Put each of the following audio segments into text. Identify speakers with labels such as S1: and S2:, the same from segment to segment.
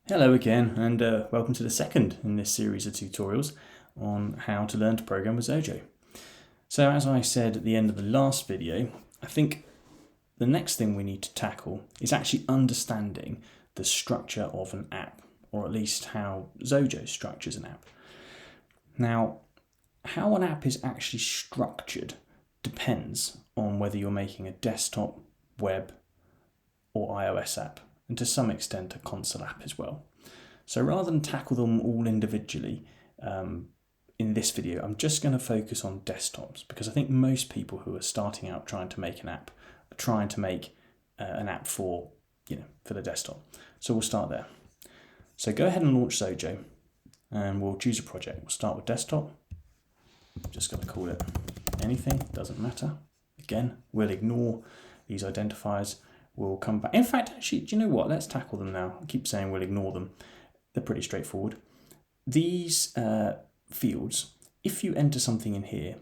S1: Hello again, and welcome to the second in this series of tutorials on how to learn to program with Xojo. So as I said at the end of the last video, I think the next thing we need to tackle is actually understanding the structure of an app, or at least how Xojo structures an app. Now, how an app is actually structured depends on whether you're making a desktop, web, or iOS app, and to some extent a console app as well. So rather than tackle them all individually in this video, I'm just going to focus on desktops, because I think most people who are starting out trying to make an app are trying to make an app for the desktop. So we'll start there. So go ahead and launch Xojo, and we'll choose a project. We'll start with desktop. I'm just going to call it anything, doesn't matter. Again, we'll ignore these identifiers. We'll come back. In fact, actually, do you know what? Let's tackle them now. I keep saying we'll ignore them. They're pretty straightforward. These fields, if you enter something in here,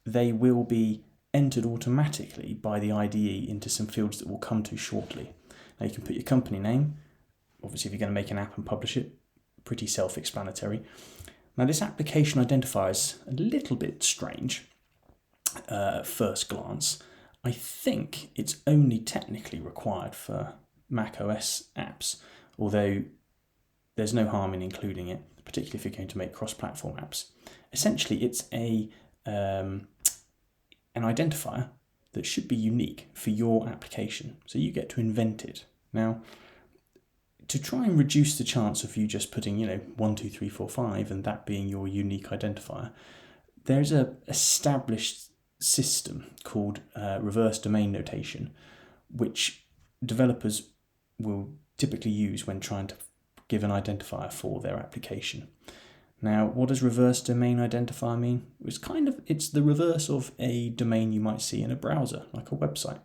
S1: they will be entered automatically by the IDE into some fields that we'll come to shortly. Now you can put your company name. Obviously, if you're going to make an app and publish it, pretty self-explanatory. Now this application identifier is a little bit strange at first glance. I think it's only technically required for macOS apps, although there's no harm in including it, particularly if you're going to make cross-platform apps. Essentially, it's an identifier that should be unique for your application, so you get to invent it. Now, to try and reduce the chance of you just putting, 1, 2, 3, 4, 5, and that being your unique identifier, there's an established system called reverse domain notation, which developers will typically use when trying to give an identifier for their application. Now, what does reverse domain identifier mean? It's the reverse of a domain you might see in a browser, like a website.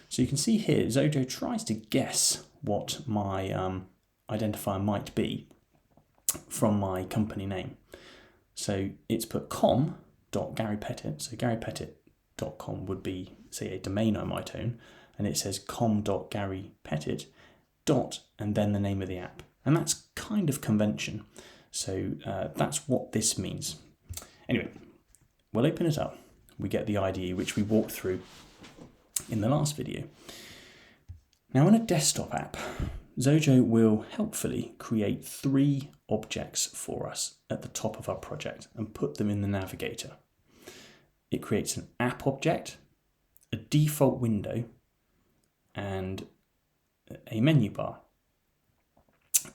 S1: So you can see here, Xojo tries to guess what my identifier might be from my company name. So it's put com.garypettit, so garypettit.com would be, say, a domain I might own, and it says com.garypettit and then the name of the app. And that's kind of convention. So that's what this means. Anyway, we'll open it up. We get the IDE, which we walked through in the last video. Now, in a desktop app, Xojo will helpfully create 3 objects for us at the top of our project and put them in the navigator. It creates an app object, a default window, and a menu bar.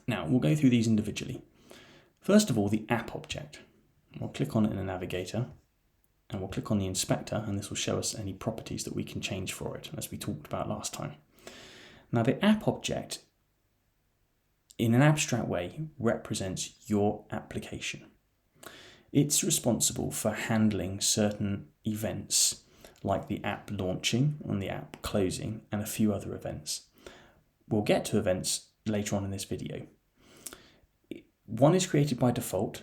S1: Now, we'll go through these individually. First of all, the app object. We'll click on it in the navigator, and we'll click on the inspector, and this will show us any properties that we can change for it, as we talked about last time. Now, the app object, in an abstract way, represents your application. It's responsible for handling certain events, like the app launching and the app closing, and a few other events. We'll get to events later on in this video. One is created by default.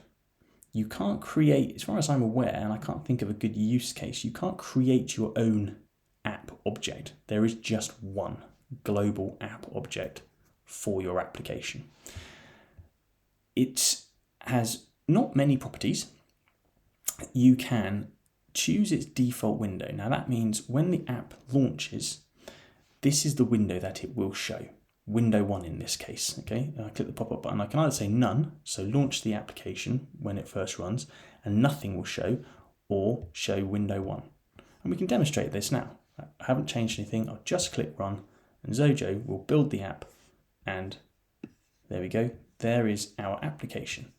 S1: You can't create, as far as I'm aware, and I can't think of a good use case, you can't create your own app object. There is just one global app object for your application. It has not many properties. You can choose its default window. Now that means when the app launches, this is the window that it will show. Window 1 in this case, okay? I click the pop-up button. I can either say none, so launch the application when it first runs, and nothing will show, or show window 1. And we can demonstrate this now. I haven't changed anything. I'll just click run, and Xojo will build the app, and there we go. There is our application.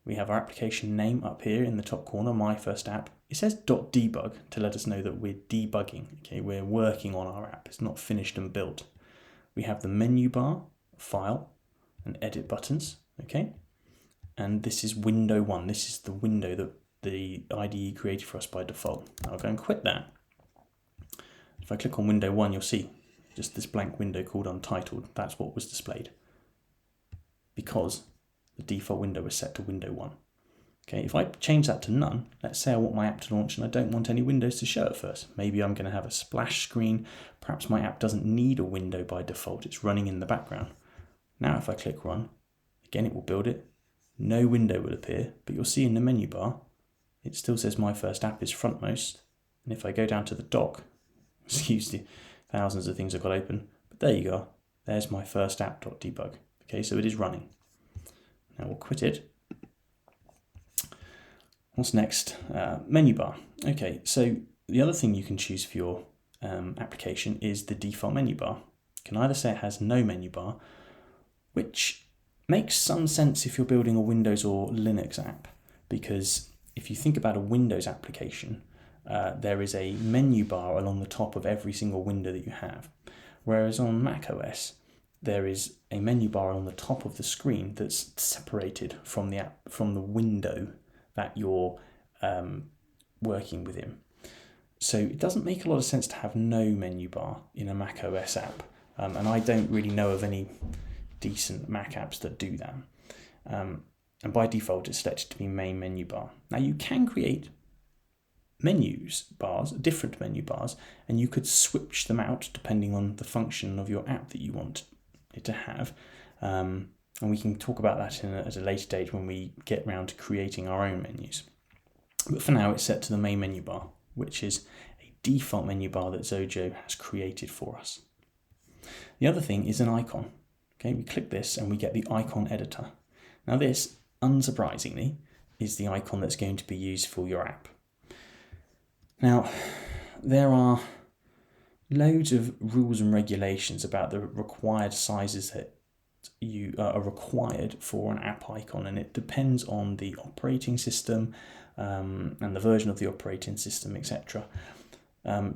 S1: We have our application name up here in the top corner, my first app. It says .debug to let us know that we're debugging, okay? We're working on our app. It's not finished and built. We have the menu bar, file, and edit buttons, okay? And this is window 1. This is the window that the IDE created for us by default. I'll go and quit that. If I click on window 1, you'll see just this blank window called untitled. That's what was displayed, because the default window was set to window 1. Okay, if I change that to none, let's say I want my app to launch and I don't want any windows to show at first. Maybe I'm going to have a splash screen. Perhaps my app doesn't need a window by default. It's running in the background. Now if I click run, Again, it will build it. No window will appear, but you'll see in the menu bar, it still says my first app is frontmost. And if I go down to the dock, excuse the thousands of things I've got open, but there you go. There's my first app.debug. Okay, so it is running. Now we'll quit it. What's next? Menu bar. Okay, so the other thing you can choose for your application is the default menu bar. You can either say it has no menu bar, which makes some sense if you're building a Windows or Linux app, because if you think about a Windows application, there is a menu bar along the top of every single window that you have. Whereas on Mac OS, there is a menu bar on the top of the screen that's separated from the app, from the window that you're working within. So it doesn't make a lot of sense to have no menu bar in a Mac OS app, and I don't really know of any decent Mac apps that do that. And by default, it's selected to be main menu bar. Now you can create bars, different menu bars, and you could switch them out depending on the function of your app that you want it to have. And we can talk about that at a later date when we get around to creating our own menus. But for now, it's set to the main menu bar, which is a default menu bar that Xojo has created for us. The other thing is an icon. Okay, we click this and we get the icon editor. Now this, unsurprisingly, is the icon that's going to be used for your app. Now, there are loads of rules and regulations about the required sizes that you are required for an app icon, and it depends on the operating system and the version of the operating system, etc.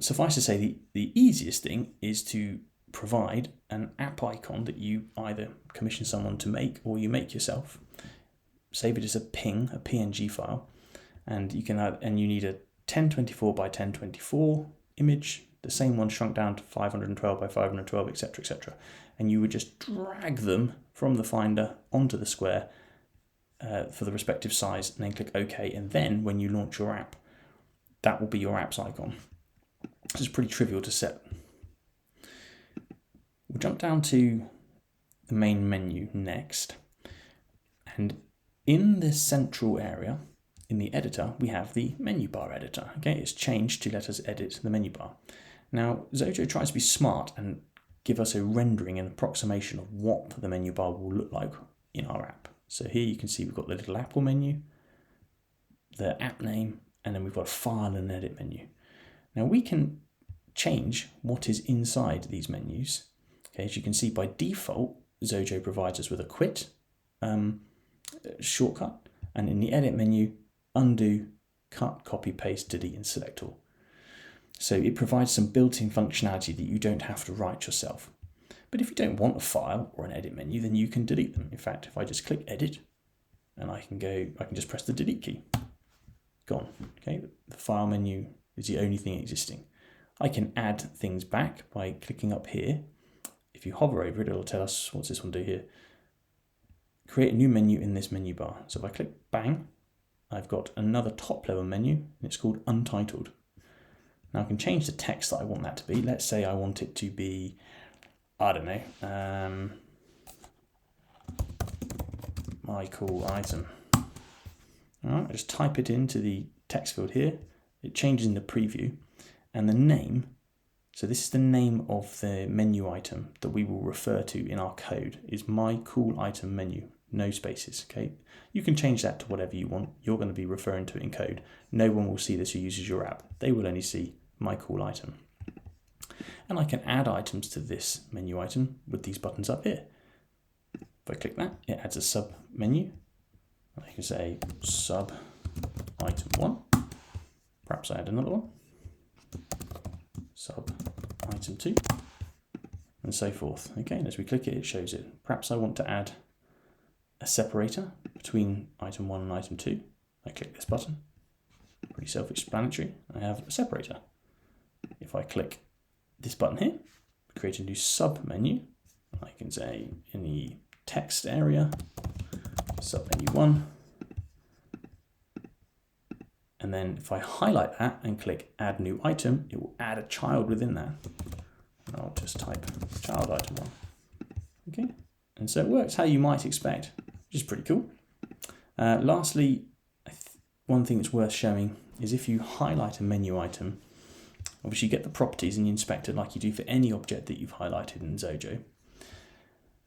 S1: Suffice to say, the easiest thing is to provide an app icon that you either commission someone to make or you make yourself. Save it as a PNG file, and you can add, and you need a 1024 by 1024 image, the same one shrunk down to 512 by 512, etc., etc. And you would just drag them from the Finder onto the square for the respective size, and then click OK. And then when you launch your app, that will be your app's icon. This is pretty trivial to set. We'll jump down to the main menu next. And in this central area, in the editor, we have the menu bar editor. Okay, it's changed to let us edit the menu bar. Now, Xojo tries to be smart and give us a rendering and approximation of what the menu bar will look like in our app. So here you can see we've got the little Apple menu, the app name, and then we've got a file and edit menu. Now we can change what is inside these menus. Okay, as you can see, by default, Xojo provides us with a quit shortcut, and in the edit menu, undo, cut, copy, paste, delete, and select all. So it provides some built-in functionality that you don't have to write yourself. But if you don't want a file or an edit menu, then you can delete them. In fact, if I just click edit, and I can just press the delete key. Gone. Okay, the file menu is the only thing existing. I can add things back by clicking up here. If you hover over it, it'll tell us, what's this one do here? Create a new menu in this menu bar. So if I click bang, I've got another top level menu, and it's called Untitled. Now I can change the text that I want that to be. Let's say I want it to be, I don't know, my cool item. All right, I just type it into the text field here. It changes in the preview, and the name, so this is the name of the menu item that we will refer to in our code, is my cool item menu, no spaces, okay? You can change that to whatever you want. You're going to be referring to it in code. No one will see this who uses your app. They will only see my cool item. And I can add items to this menu item with these buttons up here. If I click that, it adds a sub menu. I can say sub item 1. Perhaps I add another one. Sub item 2. And so forth. Okay, and as we click it, it shows it. Perhaps I want to add a separator between item 1 and item 2. I click this button. Pretty self-explanatory. I have a separator. If I click this button here, create a new sub menu. I can say in the text area, sub menu 1. And then if I highlight that and click add new item, it will add a child within that. And I'll just type child item 1. Okay. And so it works how you might expect. which is pretty cool. Lastly, one thing that's worth showing is if you highlight a menu item, obviously you get the properties in the inspector like you do for any object that you've highlighted in Xojo.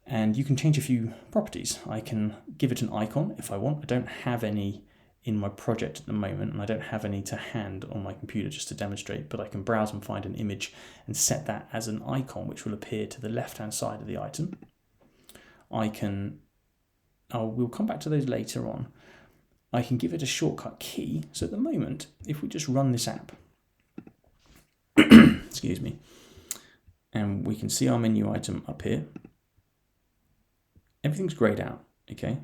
S1: And you can change a few properties. I can give it an icon if I want. I don't have any in my project at the moment, and I don't have any to hand on my computer just to demonstrate, but I can browse and find an image and set that as an icon which will appear to the left-hand side of the item. We'll come back to those later on. I can give it a shortcut key. So at the moment, if we just run this app, excuse me, and we can see our menu item up here, everything's grayed out, okay?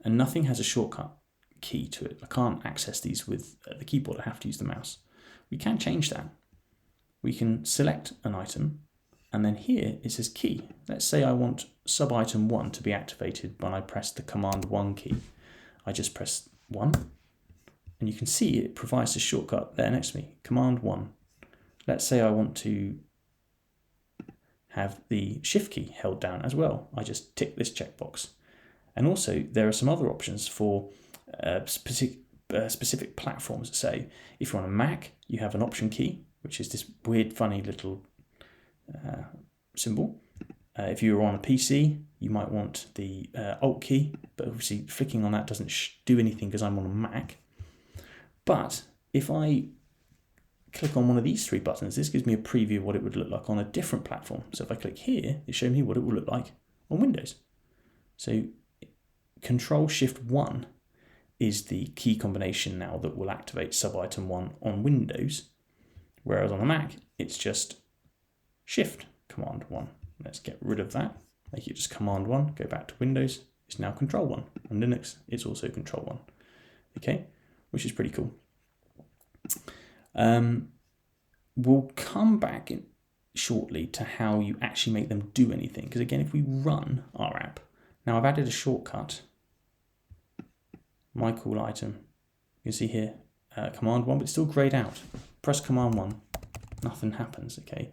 S1: And nothing has a shortcut key to it. I can't access these with the keyboard. I have to use the mouse. We can change that. We can select an item, and then here it says key. Let's say I want sub-item 1 to be activated when I press the Command 1 key. I just press 1, and you can see it provides a shortcut there next to me, Command 1. Let's say I want to have the Shift key held down as well. I just tick this checkbox. And also there are some other options for specific platforms. Say if you're on a Mac, you have an Option key, which is this weird funny little symbol. If you're on a PC, you might want the Alt key, but obviously flicking on that doesn't do anything because I'm on a Mac. But if I click on one of these three buttons, this gives me a preview of what it would look like on a different platform. So if I click here, it shows me what it will look like on Windows. So Control-Shift-1 is the key combination now that will activate sub-item 1 on Windows, whereas on a Mac, it's just Shift-Command-1. Let's get rid of that, make it just Command-1, go back to Windows, it's now Control-1. On Linux, it's also Control-1, okay, which is pretty cool. We'll come back shortly to how you actually make them do anything, because again, if we run our app, now I've added a shortcut, my cool item, you can see here, Command 1, but it's still grayed out. Press Command 1, nothing happens, okay?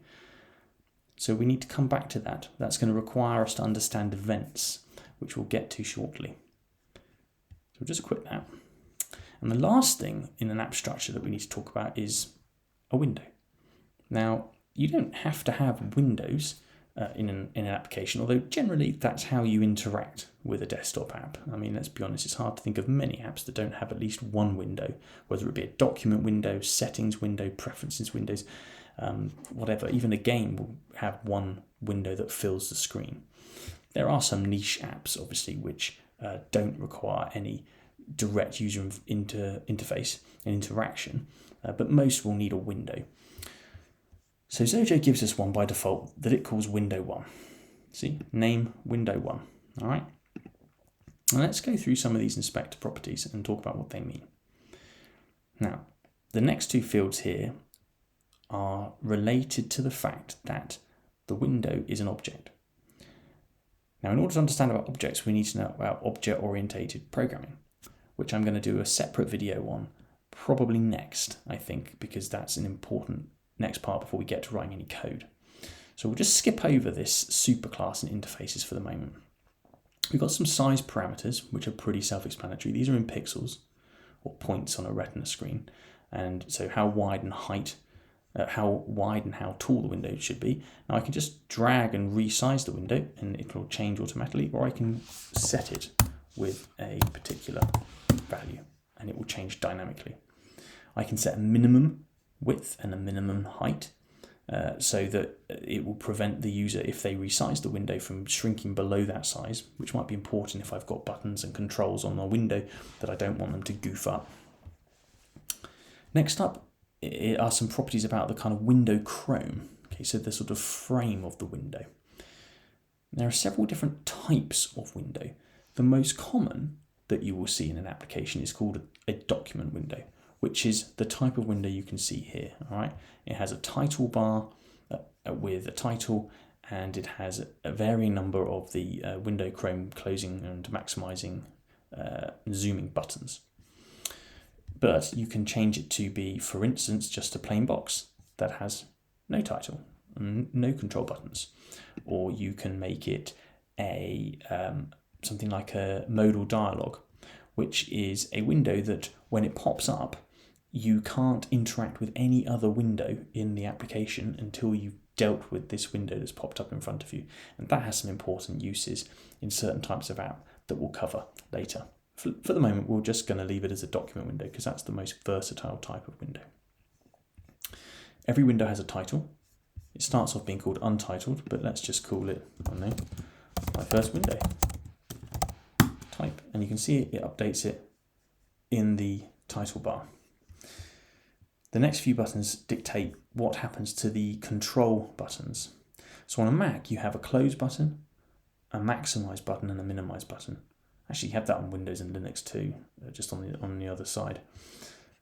S1: So we need to come back to that. That's going to require us to understand events, which we'll get to shortly. So we'll just quit that. And the last thing in an app structure that we need to talk about is a window. Now, you don't have to have windows in an application, although generally that's how you interact with a desktop app. I mean, let's be honest, it's hard to think of many apps that don't have at least one window, whether it be a document window, settings window, preferences windows, whatever. Even a game will have one window that fills the screen. There are some niche apps, obviously, which don't require any direct user interface and interaction, but most will need a window. So Xojo gives us one by default that it calls window 1. See, name window 1. All right. Now let's go through some of these inspector properties and talk about what they mean. Now, the next two fields here are related to the fact that the window is an object. Now, in order to understand about objects, we need to know about object-oriented programming, which I'm going to do a separate video on probably next, I think, because that's an important next part before we get to writing any code. So we'll just skip over this superclass and interfaces for the moment. We've got some size parameters, which are pretty self-explanatory. These are in pixels, or points on a retina screen. And so how wide and how tall the window should be. Now I can just drag and resize the window and it will change automatically, or I can set it with a particular value and it will change dynamically. I can set a minimum width and a minimum height so that it will prevent the user, if they resize the window, from shrinking below that size, which might be important if I've got buttons and controls on my window that I don't want them to goof up. Next up are some properties about the kind of window chrome, okay, so the sort of frame of the window. There are several different types of window. The most common that you will see in an application is called a document window, which is the type of window you can see here. All right, it has a title bar with a title, and it has a varying number of the window chrome closing and maximizing zooming buttons. But you can change it to be, for instance, just a plain box that has no title, no control buttons, or you can make it a something like a modal dialog, which is a window that when it pops up, you can't interact with any other window in the application until you've dealt with this window that's popped up in front of you. And that has some important uses in certain types of app that we'll cover later. For the moment, we're just going to leave it as a document window because that's the most versatile type of window. Every window has a title. It starts off being called untitled, but let's just call it, I don't know, my first window. Type, and you can see it updates it in the title bar. The next few buttons dictate what happens to the control buttons. So on a Mac, you have a close button, a maximize button, and a minimize button. Actually, you have that on Windows and Linux too, just on the other side.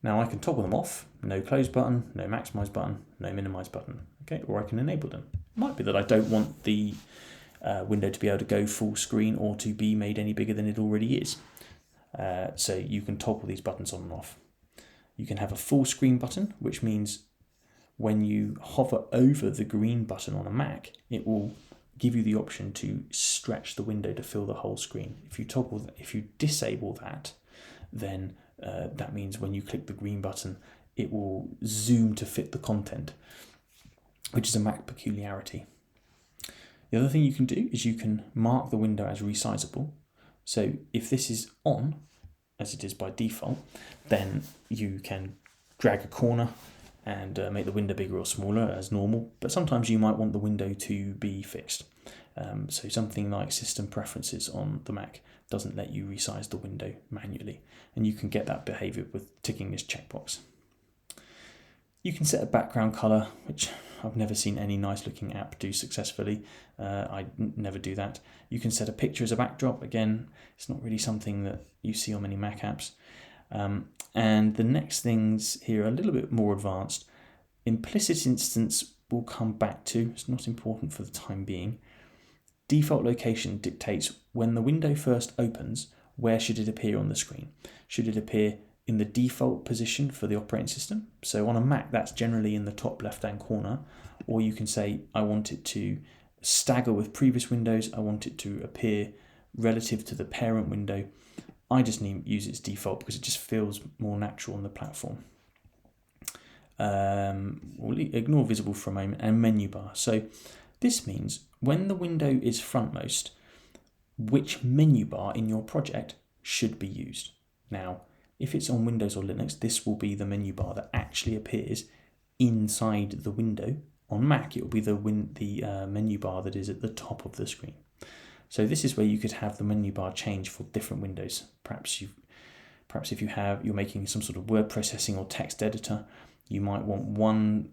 S1: Now I can toggle them off, no close button, no maximize button, no minimize button, okay? Or I can enable them. It might be that I don't want the window to be able to go full screen or to be made any bigger than it already is. So you can toggle these buttons on and off. You can have a full screen button, which means when you hover over the green button on a Mac, it will give you the option to stretch the window to fill the whole screen. If you disable that, then that means when you click the green button, it will zoom to fit the content, which is a Mac peculiarity. The other thing you can do is you can mark the window as resizable. So if this is on, as it is by default, then you can drag a corner and make the window bigger or smaller as normal, but sometimes you might want the window to be fixed. So something like system preferences on the Mac doesn't let you resize the window manually, and you can get that behavior with ticking this checkbox. You can set a background color, which I've never seen any nice looking app do successfully. I never do that. You can set a picture as a backdrop. Again, it's not really something that you see on many Mac apps. And the next things here are a little bit more advanced. Implicit instance we'll come back to. It's not important for the time being. Default location dictates when the window first opens, where should it appear on the screen? Should it appear in the default position for the operating system? So on a Mac, that's generally in the top left-hand corner, or you can say, I want it to stagger with previous windows. I want it to appear relative to the parent window. I just use its default because it just feels more natural on the platform. We'll ignore visible for a moment, and menu bar. So this means when the window is frontmost, which menu bar in your project should be used. Now, if it's on Windows or Linux, this will be the menu bar that actually appears inside the window. On Mac, it will be the menu bar that is at the top of the screen. So this is where you could have the menu bar change for different windows. Perhaps if you're making some sort of word processing or text editor, you might want one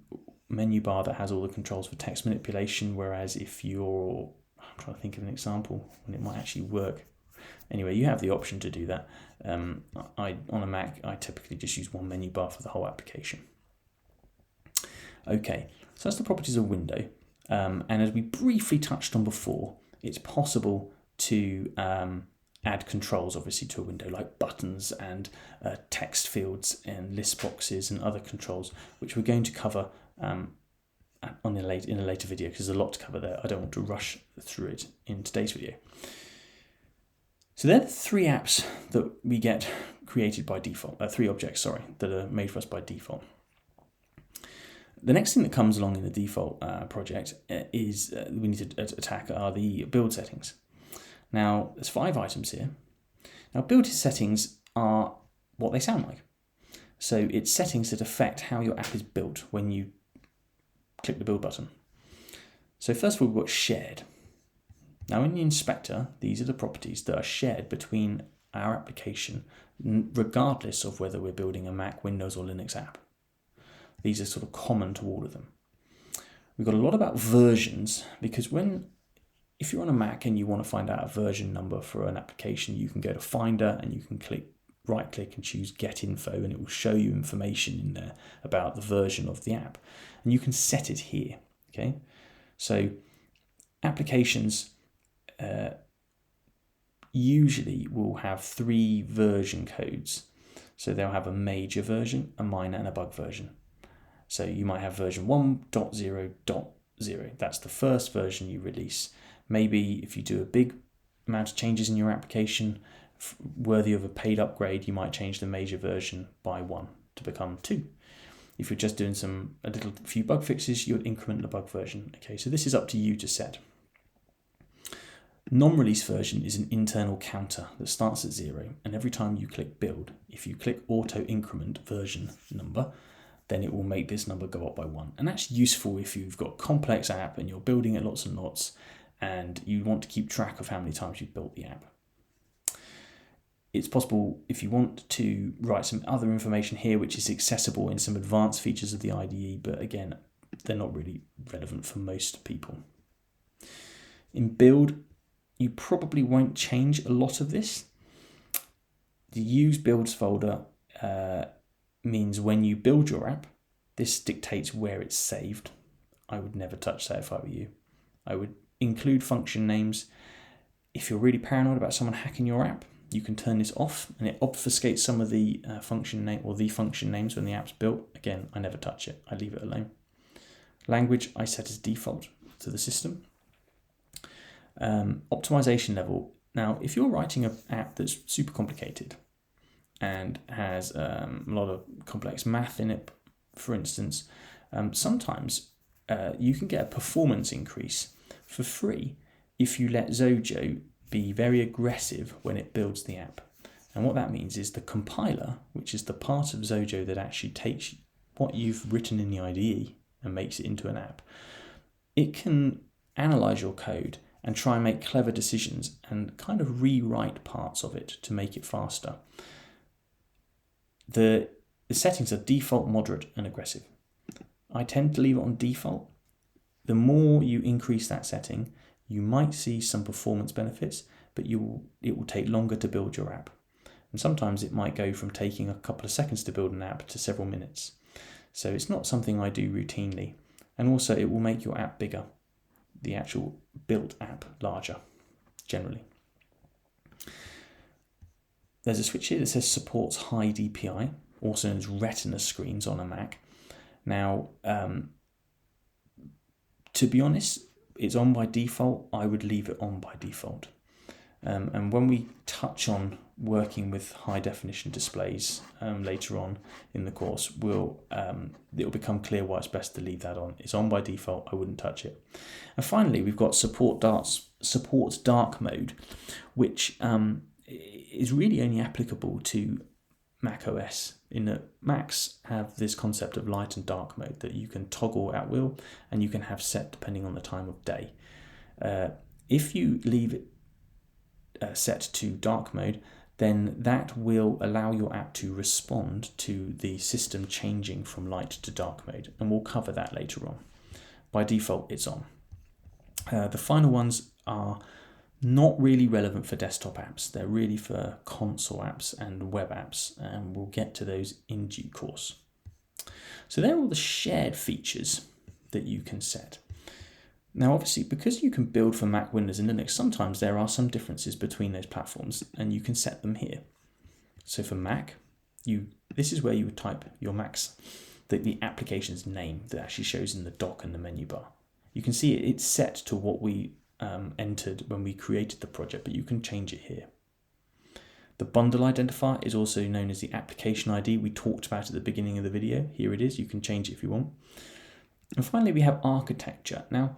S1: menu bar that has all the controls for text manipulation, whereas if I'm trying to think of an example when it might actually work. Anyway, you have the option to do that. On a Mac, I typically just use one menu bar for the whole application. Okay, so that's the properties of window. And as we briefly touched on before, it's possible to add controls, obviously, to a window, like buttons and text fields and list boxes and other controls, which we're going to cover in a later video, because there's a lot to cover there. I don't want to rush through it in today's video. So they're the three apps that we get created by default, three objects, that are made for us by default. The next thing that comes along in the default project is we need to attack are the build settings. Now, there's 5 items here. Now, build settings are what they sound like. So it's settings that affect how your app is built when you click the build button. So first of all, we've got shared. Now in the inspector, these are the properties that are shared between our application, regardless of whether we're building a Mac, Windows or Linux app. These are sort of common to all of them. We've got a lot about versions, because if you're on a Mac and you want to find out a version number for an application, you can go to Finder and you can right click and choose Get Info, and it will show you information in there about the version of the app. And you can set it here, okay? So applications usually will have 3 version codes. So they'll have a major version, a minor and a bug version. So you might have version 1.0.0. That's the first version you release. Maybe if you do a big amount of changes in your application worthy of a paid upgrade, you might change the major version by 1 to become 2. If you're just doing a few bug fixes, you'll increment the bug version. Okay, so this is up to you to set. Non-release version is an internal counter that starts at 0, and every time you click build, if you click auto increment version number, then it will make this number go up by 1. And that's useful if you've got a complex app and you're building it lots and lots, and you want to keep track of how many times you've built the app. It's possible if you want to write some other information here which is accessible in some advanced features of the IDE, but again, they're not really relevant for most people. In build, you probably won't change a lot of this. The use builds folder means when you build your app, this dictates where it's saved. I would never touch that if I were you. I would include function names. If you're really paranoid about someone hacking your app, you can turn this off and it obfuscates some of the function name or the function names when the app's built. Again, I never touch it. I leave it alone. Language I set as default to the system. Optimization level. Now, if you're writing an app that's super complicated and has a lot of complex math in it, for instance, sometimes you can get a performance increase for free if you let Xojo be very aggressive when it builds the app. And what that means is the compiler, which is the part of Xojo that actually takes what you've written in the IDE and makes it into an app, it can analyze your code and try and make clever decisions and kind of rewrite parts of it to make it faster. The settings are default, moderate, and aggressive. I tend to leave it on default. The more you increase that setting, you might see some performance benefits, but it will take longer to build your app. And sometimes it might go from taking a couple of seconds to build an app to several minutes. So it's not something I do routinely. And also it will make your app bigger, the actual built app larger, generally. There's a switch here that says supports high DPI, also known as Retina screens on a Mac. Now, to be honest, it's on by default. I would leave it on by default. And when we touch on working with high definition displays later on in the course, it'll become clear why it's best to leave that on. It's on by default. I wouldn't touch it. And finally, we've got supports dark mode, which is really only applicable to Mac OS, in that Macs have this concept of light and dark mode that you can toggle at will and you can have set depending on the time of day. If you leave it set to dark mode, then that will allow your app to respond to the system changing from light to dark mode, and we'll cover that later on. By default, it's on. The final ones are not really relevant for desktop apps. They're really for console apps and web apps, and we'll get to those in due course. So they're all the shared features that you can set. Now, obviously, because you can build for Mac, Windows, and Linux, sometimes there are some differences between those platforms, and you can set them here. So for Mac, this is where you would type your Mac's, the application's name that actually shows in the dock and the menu bar. You can see it's set to what we entered when we created the project, but you can change it here. The bundle identifier is also known as the application ID we talked about at the beginning of the video. Here it is. You can change it if you want. And finally, we have architecture. Now,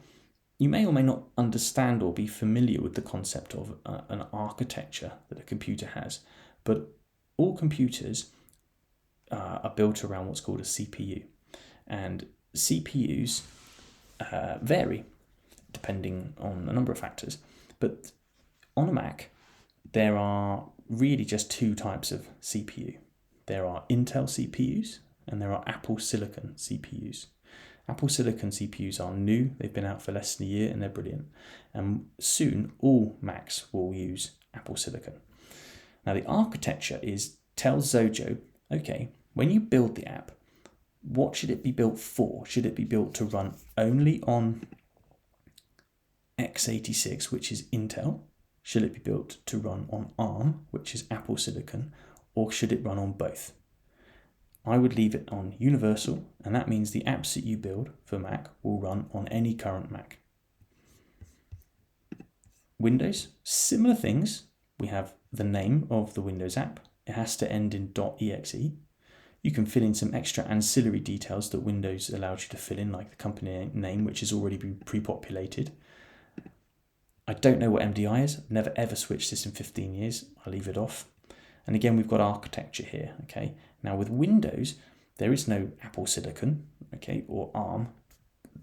S1: you may or may not understand or be familiar with the concept of an architecture that a computer has, but all computers are built around what's called a CPU. And CPUs vary depending on a number of factors. But on a Mac, there are really just two types of CPU. There are Intel CPUs and there are Apple Silicon CPUs. Apple Silicon CPUs are new, they've been out for less than a year and they're brilliant. And soon all Macs will use Apple Silicon. Now the architecture tells Xojo, okay, when you build the app, what should it be built for? Should it be built to run only on x86, which is Intel? Should it be built to run on ARM, which is Apple Silicon, or should it run on both? I would leave it on universal, and that means the apps that you build for Mac will run on any current Mac. Windows, similar things. We have the name of the Windows app. It has to end in .exe. You can fill in some extra ancillary details that Windows allows you to fill in, like the company name, which has already been pre-populated. I don't know what MDI is. I've never ever switched this in 15 years. I'll leave it off. And again, we've got architecture here. Okay. Now with Windows, there is no Apple Silicon, okay, or ARM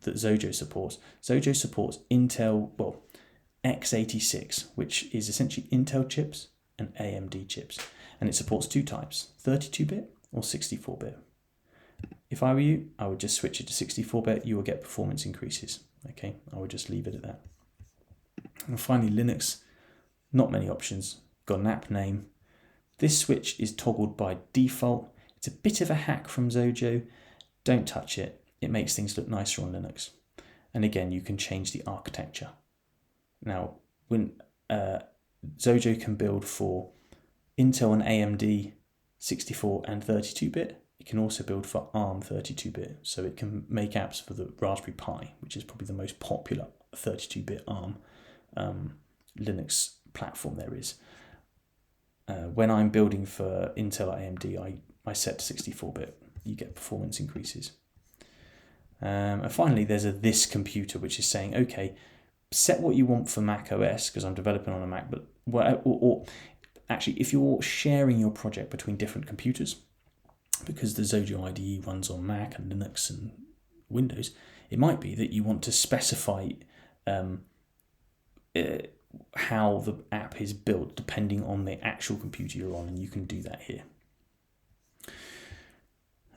S1: that Xojo supports. Xojo supports Intel, well, x86, which is essentially Intel chips and AMD chips. And it supports two types, 32-bit or 64-bit. If I were you, I would just switch it to 64-bit. You will get performance increases. Okay, I would just leave it at that. And finally, Linux, not many options. Got an app name. This switch is toggled by default. It's a bit of a hack from Xojo. Don't touch it. It makes things look nicer on Linux. And again, you can change the architecture. Now, when Xojo can build for Intel and AMD 64 and 32-bit, it can also build for ARM 32-bit. So it can make apps for the Raspberry Pi, which is probably the most popular 32-bit ARM Linux platform there is. When I'm building for Intel or AMD, I set to 64-bit. You get performance increases. And finally, there's this computer, which is saying, okay, set what you want for Mac OS, because I'm developing on a Mac, but or actually, if you're sharing your project between different computers, because the Xojo IDE runs on Mac and Linux and Windows, it might be that you want to specify how the app is built depending on the actual computer you're on, and you can do that here.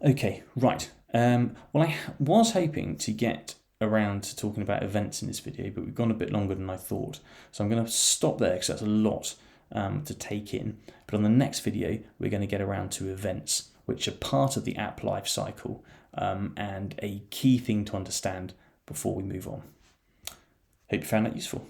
S1: Okay, right. Well, I was hoping to get around to talking about events in this video, but we've gone a bit longer than I thought. So I'm going to stop there because that's a lot to take in. But on the next video, we're going to get around to events, which are part of the app life cycle and a key thing to understand before we move on. Hope you found that useful.